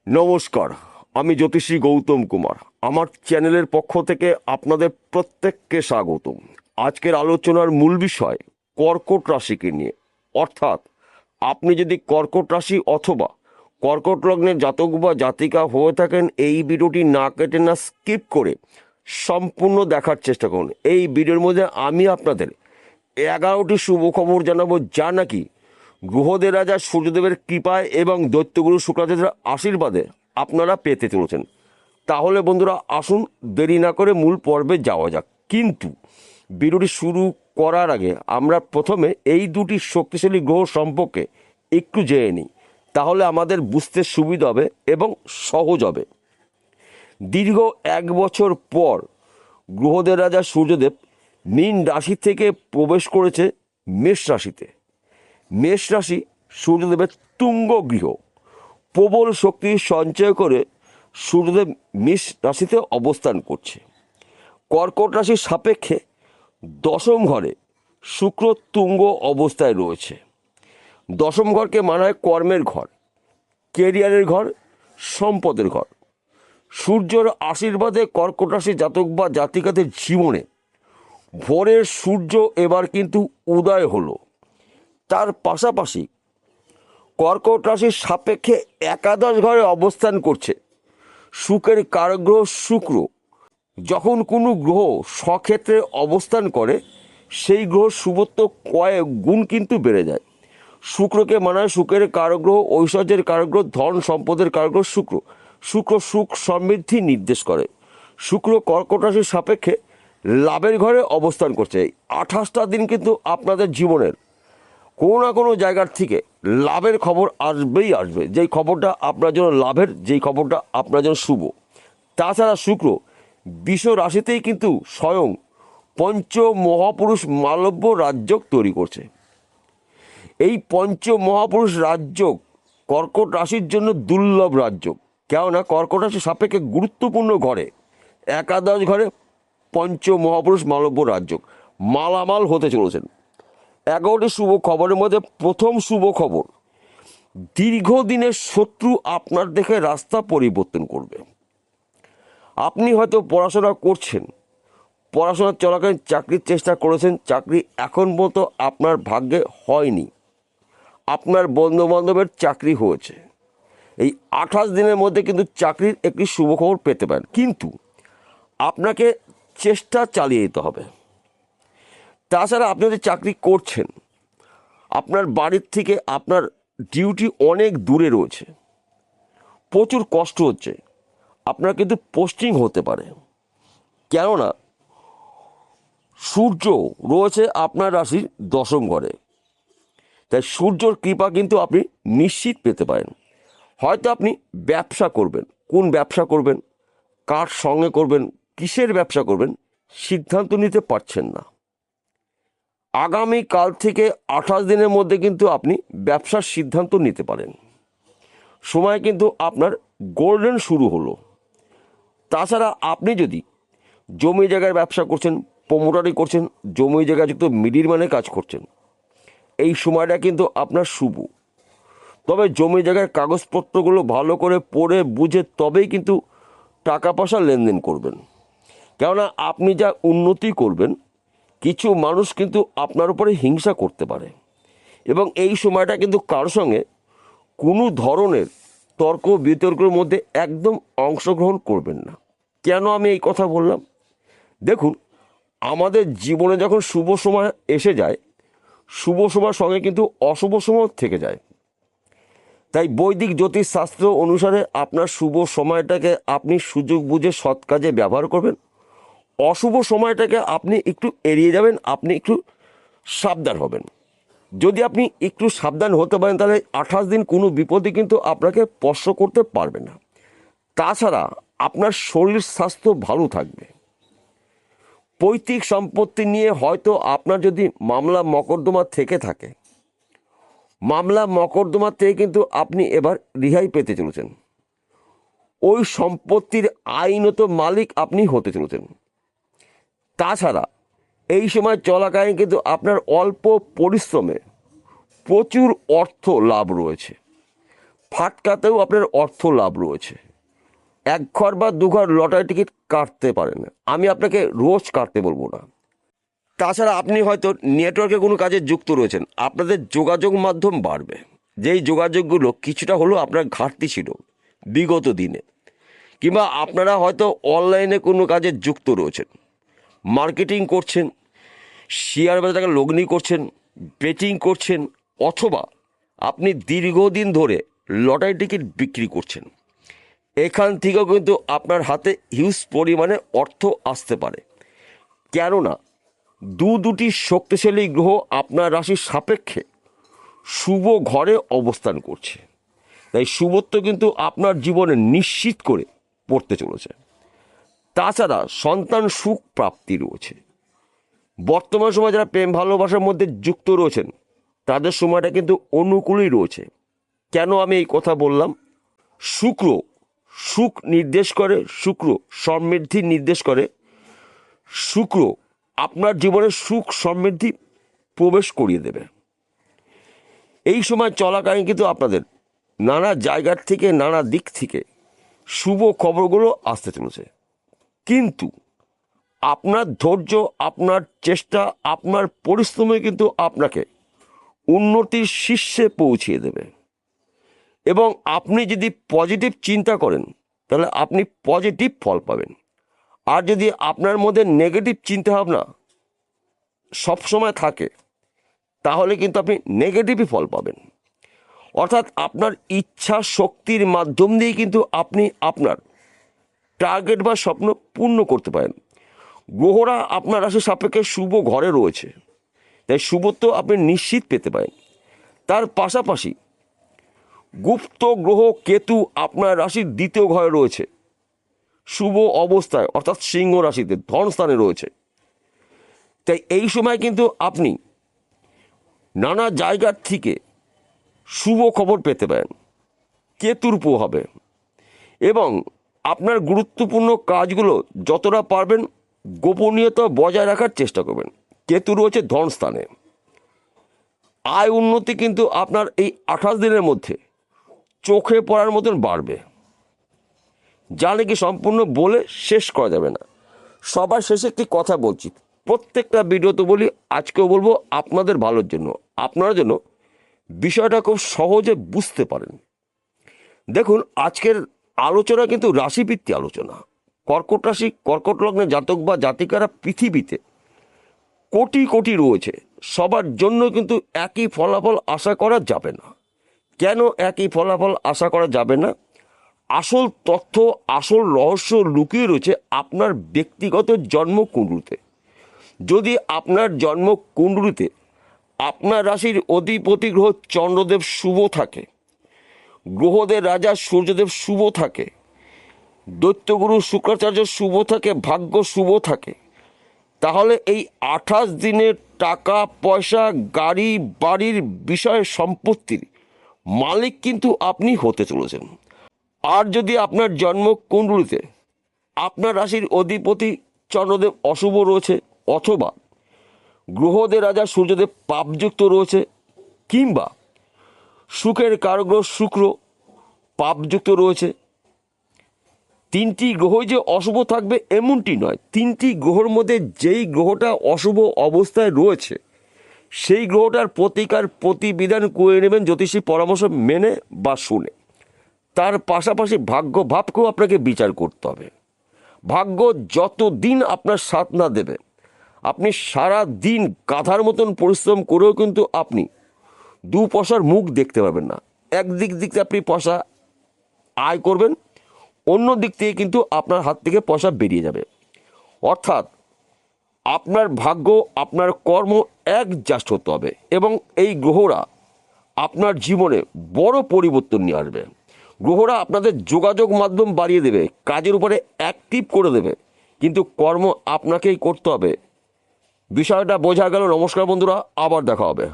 নমস্কার, আমি জ্যোতিষী গৌতম কুমার। আমার চ্যানেলের পক্ষ থেকে আপনাদের প্রত্যেককে স্বাগতম। আজকের আলোচনার মূল বিষয় কর্কট রাশিকে নিয়ে। অর্থাৎ আপনি যদি কর্কট রাশি অথবা কর্কট লগ্নের জাতক বা জাতিকা হয়ে থাকেন, এই ভিডিওটি না কেটে না স্কিপ করে সম্পূর্ণ দেখার চেষ্টা করুন। এই ভিডিওর মধ্যে আমি আপনাদের 11টি শুভ খবর জানাবো, যা নাকি গ্রহদের রাজা সূর্যদেবের কৃপায় এবং দৈত্যগুরু শুক্রাচার্যের আশীর্বাদে আপনারা পেতে চলেছেন। তাহলে বন্ধুরা, আসুন দেরি না করে মূল পর্বে যাওয়া যাক। কিন্তু ভিডিওটি শুরু করার আগে আমরা প্রথমে এই দুটি শক্তিশালী গ্রহ সম্পর্কে একটু জেনে নিই, তাহলে আমাদের বুঝতে সুবিধা হবে এবং সহজ হবে। দীর্ঘ 1 বছর পর গ্রহদের রাজা সূর্যদেব মীন রাশি থেকে প্রবেশ করেছে মেষ রাশিতে। মেষ রাশি সূর্যদেবের তুঙ্গ গৃহ। প্রবল শক্তি সঞ্চয় করে সূর্যদেব মেষ রাশিতে অবস্থান করছে। কর্কট রাশির সাপেক্ষে দশম ঘরে শুক্র তুঙ্গ অবস্থায় রয়েছে। দশম ঘরকে মানা হয় কর্মের ঘর, কেরিয়ারের ঘর, সম্পদের ঘর। সূর্যর আশীর্বাদে কর্কট রাশি জাতক বা জাতিকাদের জীবনে ভোরের সূর্য এবার কিন্তু উদয় হলো। তার পাশাপাশি কর্কট রাশির সাপেক্ষে একাদশ ঘরে অবস্থান করছে সুখের কারগ্রহ শুক্র। যখন কোনো গ্রহ স্বক্ষেত্রে অবস্থান করে, সেই গ্রহ শুভত্ব কয়েক গুণ কিন্তু বেড়ে যায়। শুক্রকে মানায় সুখের কারগ্রহ, ঐশ্বর্যের কারগ্রহ, ধন সম্পদের কারগ্রহ শুক্র। শুক্র সুখ সমৃদ্ধি নির্দেশ করে। শুক্র কর্কট রাশির সাপেক্ষে লাভের ঘরে অবস্থান করছে। এই 28টা দিন কিন্তু আপনাদের জীবনের কোনো না কোনো জায়গার থেকে লাভের খবর আসবেই আসবে, যেই খবরটা আপনার জন্য লাভের, যেই খবরটা আপনার জন্য শুভ। তাছাড়া শুক্র বিশ্ব রাশিতেই কিন্তু স্বয়ং পঞ্চ মহাপুরুষ মালব্য রাজযোগ তৈরি করছে। এই পঞ্চ মহাপুরুষ রাজযোগ কর্কট রাশির জন্য দুর্লভ রাজযোগ। কেননা কর্কট রাশির সাপেক্ষে গুরুত্বপূর্ণ ঘরে, একাদশ ঘরে পঞ্চ মহাপুরুষ মালব্য রাজযোগ মালামাল হতে চলেছেন। 11টি শুভ খবরের মধ্যে প্রথম শুভ খবর, দীর্ঘদিনের শত্রু আপনার দেখে রাস্তা পরিবর্তন করবে। আপনি হয়তো পড়াশোনা করছেন, পড়াশোনা চলাকালীন চাকরির চেষ্টা করেছেন, চাকরি এখন পর্যন্ত আপনার ভাগ্যে হয়নি। আপনার বন্ধুবান্ধবের চাকরি হয়েছে। এই 28 দিনের মধ্যে কিন্তু চাকরির একটি শুভ খবর পেতে পারেন, কিন্তু আপনাকে চেষ্টা চালিয়ে যেতে হবে। তাছাড়া আপনি যদি চাকরি করছেন, আপনার বাড়ির থেকে আপনার ডিউটি অনেক দূরে রয়েছে, প্রচুর কষ্ট হচ্ছে, আপনার কিন্তু পোস্টিং হতে পারে। কেননা সূর্য রয়েছে আপনার রাশির দশম ঘরে। তাই সূর্যর কৃপা কিন্তু আপনি নিশ্চিত পেতে পারেন। হয়তো আপনি ব্যবসা করবেন, কোন ব্যবসা করবেন, কার সঙ্গে করবেন, কিসের ব্যবসা করবেন, সিদ্ধান্ত নিতে পারছেন না। আগামী কাল থেকে 28 দিনের মধ্যে কিন্তু আপনি ব্যবসার সিদ্ধান্ত নিতে পারেন। সময় কিন্তু আপনার গোল্ডেন শুরু হলো। তাছাড়া আপনি যদি জমি জায়গায় ব্যবসা করছেন, প্রমোটারি করছেন, জমি জায়গায় যুক্ত মিডিল ম্যানে কাজ করছেন, এই সময়টা কিন্তু আপনার শুভ। তবে জমি জায়গার কাগজপত্রগুলো ভালো করে পড়ে বুঝে তবেই কিন্তু টাকা পয়সা লেনদেন করবেন। কেননা আপনি যা উন্নতি করবেন, কিছু মানুষ কিন্তু আপনার উপরে হিংসা করতে পারে। এবং এই সময়টা কিন্তু কারোর সঙ্গে কোনো ধরনের তর্ক বিতর্কের মধ্যে একদম অংশগ্রহণ করবেন না। কেন আমি এই কথা বললাম? দেখুন, আমাদের জীবনে যখন শুভ সময় এসে যায়, শুভ সময়ের সঙ্গে কিন্তু অশুভ সময় থেকে যায়। তাই বৈদিক জ্যোতিষ শাস্ত্র অনুসারে আপনার শুভ সময়টাকে আপনি সুযোগ বুঝে সৎ কাজে ব্যবহার করবেন। অশুভ সময়টাকে আপনি একটু এড়িয়ে যাবেন, আপনি একটু সাবধান হবেন। যদি আপনি একটু সাবধান হতে পারেন, তাহলে 28 দিন কোনো বিপদে কিন্তু আপনাকে স্পর্শ করতে পারবে না। তাছাড়া আপনার শরীর স্বাস্থ্য ভালো থাকবে। পৈতৃক সম্পত্তি নিয়ে হয়তো আপনার যদি মামলা মকদ্দমা থেকে থাকে, মামলা মকদ্দমা থেকে কিন্তু আপনি এবার রেহাই পেতে চলেছেন। ওই সম্পত্তির আইনত মালিক আপনি হতে চলেছেন। তাছাড়া এই সময় চলাকালীন কিন্তু আপনার অল্প পরিশ্রমে প্রচুর অর্থ লাভ রয়েছে। ফাটকাতেও আপনার অর্থ লাভ রয়েছে। এক ঘর বা দু ঘর লটারি টিকিট কাটতে পারেন, আমি আপনাকে রোজ কাটতে বলবো না। তাছাড়া আপনি হয়তো নেটওয়ার্কে কোনো কাজে যুক্ত রয়েছেন, আপনাদের যোগাযোগ মাধ্যম বাড়বে। যেই যোগাযোগগুলো কিছুটা হলেও আপনার ঘাটতি ছিল বিগত দিনে, কিংবা আপনারা হয়তো অনলাইনে কোনো কাজে যুক্ত রয়েছেন, মার্কেটিং করছেন, শেয়ার বাজারে লগ্নি করছেন, বেটিং করছেন, অথবা আপনি দীর্ঘদিন ধরে লটারি টিকিট বিক্রি করছেন। এখান থেকেও কিন্তু আপনার হাতে হিউজ পরিমাণে অর্থ আসতে পারে, কেননা দুটি শক্তিশালী গ্রহ আপনার রাশির সাপেক্ষে শুভ ঘরে অবস্থান করছে। তাই শুভত্ব কিন্তু আপনার জীবনে নিশ্চিত করে পড়তে চলেছে। তাছাড়া সন্তান সুখ প্রাপ্তি রয়েছে। বর্তমান সময় যারা প্রেম ভালোবাসার মধ্যে যুক্ত রয়েছেন তাদের সময়টা কিন্তু অনুকূলই রয়েছে। কেন আমি এই কথা বললাম? শুক্র সুখ নির্দেশ করে, শুক্র সমৃদ্ধি নির্দেশ করে। শুক্র আপনার জীবনে সুখ সমৃদ্ধি প্রবেশ করিয়ে দেবে। এই সময় চলাকালীন কিন্তু আপনাদের নানা জায়গার থেকে, নানা দিক থেকে শুভ খবরগুলো আসতে চলেছে। কিন্তু আপনার ধৈর্য, আপনার চেষ্টা, আপনার পরিশ্রমে কিন্তু আপনাকে উন্নতির শীর্ষে পৌঁছিয়ে দেবে। এবং আপনি যদি পজিটিভ চিন্তা করেন তাহলে আপনি পজিটিভ ফল পাবেন। আর যদি আপনার মধ্যে নেগেটিভ চিন্তাভাবনা সবসময় থাকে তাহলে কিন্তু আপনি নেগেটিভই ফল পাবেন। অর্থাৎ আপনার ইচ্ছা শক্তির মাধ্যম দিয়ে কিন্তু আপনি আপনার টার্গেট বা স্বপ্ন পূর্ণ করতে পারেন। গ্রহরা আপনার রাশির সাপেক্ষে শুভ ঘরে রয়েছে, তাই শুভত্ব আপনি নিশ্চিত পেতে পারেন। তার পাশাপাশি গুপ্ত গ্রহ কেতু আপনার রাশির দ্বিতীয় ঘরে রয়েছে শুভ অবস্থায়, অর্থাৎ সিংহ রাশিতে ধনস্থানে রয়েছে। তাই এই সময় কিন্তু আপনি নানা জায়গার থেকে শুভ খবর পেতে পারেন কেতুর প্রভাবে। এবং আপনার গুরুত্বপূর্ণ কাজগুলো যতটা পারবেন গোপনীয়তা বজায় রাখার চেষ্টা করবেন। কেতু রয়েছে ধনস্থানে। আয় উন্নতি কিন্তু আপনার এই 28 দিনের মধ্যে চোখে পড়ার মতন বাড়বে, যা নাকি সম্পূর্ণ বলে শেষ করা যাবে না। সবার শেষে একটি কথা বলছি, প্রত্যেকটা ভিডিওতে বলি, আজকেও বলবো আপনাদের ভালোর জন্য, আপনারা যেন বিষয়টা খুব সহজে বুঝতে পারেন। দেখুন, আজকের আলোচনা কিন্তু রাশিভিত্তিক আলোচনা। কর্কট রাশি, কর্কট লগ্নে জাতক বা জাতিকারা পৃথিবীতে কোটি কোটি রয়েছে, সবার জন্য কিন্তু একই ফলাফল আশা করা যাবে না। কেন একই ফলাফল আশা করা যাবে না? আসল তথ্য, আসল রহস্য লুকিয়ে রয়েছে আপনার ব্যক্তিগত জন্মকুণ্ডলিতে। যদি আপনার জন্মকুণ্ডলিতে আপনার রাশির অধিপতি গ্রহ চন্দ্রদেব শুভ থাকে, গ্রহদের রাজা সূর্যদেব শুভ থাকে, দৈত্যগুরু শুক্রাচার্য শুভ থাকে, ভাগ্য শুভ থাকে, তাহলে এই 28 দিনের টাকা পয়সা, গাড়ি বাড়ির বিষয় সম্পত্তির মালিক কিন্তু আপনি হতে চলেছেন। আর যদি আপনার জন্মকুণ্ডলিতে আপনার রাশির অধিপতি চন্দ্রদেব অশুভ রয়েছে, অথবা গ্রহদের রাজা সূর্যদেব পাপযুক্ত রয়েছে, কিংবা সুখের কারগ্রহ শুক্র পাপযুক্ত রয়েছে, তিনটি গ্রহই যে অশুভ থাকবে এমনটি নয়। তিনটি গ্রহের মধ্যে যেই গ্রহটা অশুভ অবস্থায় রয়েছে সেই গ্রহটার প্রতিকার প্রতিবিধান করে নেবেন জ্যোতিষী পরামর্শ মেনে বা শুনে। তার পাশাপাশি ভাগ্য ভাবকেও আপনাকে বিচার করতে হবে। ভাগ্য যত দিন আপনার সাথ না দেবে, আপনি সারা দিন গাধার মতন পরিশ্রম করেও কিন্তু আপনি দু পয়সার মুখ দেখতে পাবেন না। একদিক থেকে আপনি পয়সা আয় করবেন, অন্য দিক থেকে কিন্তু আপনার হাত থেকে পয়সা বেরিয়ে যাবে। অর্থাৎ আপনার ভাগ্য, আপনার কর্ম অ্যাডজাস্ট হতে হবে, এবং এই গ্রহরা আপনার জীবনে বড় পরিবর্তন নিয়ে আসবে। গ্রহরা আপনাদের যোগাযোগ মাধ্যম বাড়িয়ে দেবে, কাজের উপরে অ্যাক্টিভ করে দেবে, কিন্তু কর্ম আপনাকেই করতে হবে। বিষয়টা বোঝা গেল? নমস্কার বন্ধুরা, আবার দেখা হবে।